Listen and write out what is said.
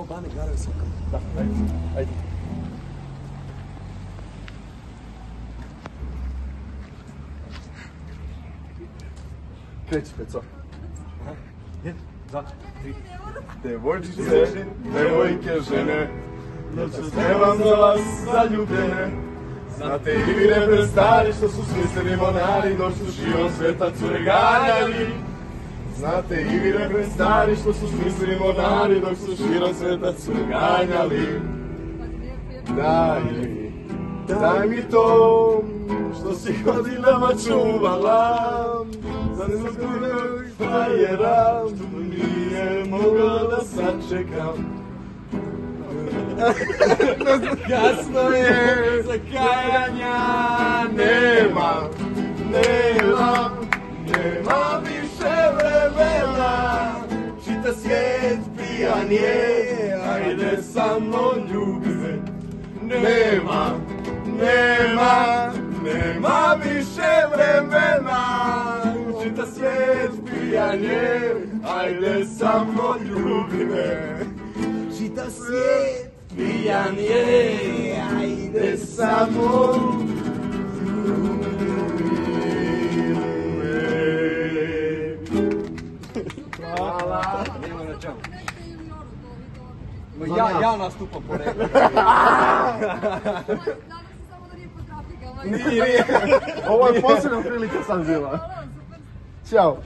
Bane garaju soka. Da, ajde. Kreći, Peco. 1, 2, 3. Devojčice, devojke, žene, noćas pevam za vas zaljubljene. Znate i vi reper stari što su smisleni monari, dok su širom sveta cure ganjali. Znate i vi reper stari što su smisleni monari, dok su širom sveta cure ganjali. Daj mi to što si godinama čuvala, za nezgodnog frajera, što nije mogla da sačekam. Kasno je za kajanja, nema više vremena, čita svijet pijan je, ajde samo ljubi me. Nema više vremena, čita svijet pijan je, ajde samo ljubi me. Čita svijet pijan je, ajde samo ljubi me. Hvala. Ja nastupam po redu. Nadam se samo da nije po trafika. Nije. Ovo je posljedna prilika sam bila. Ćao.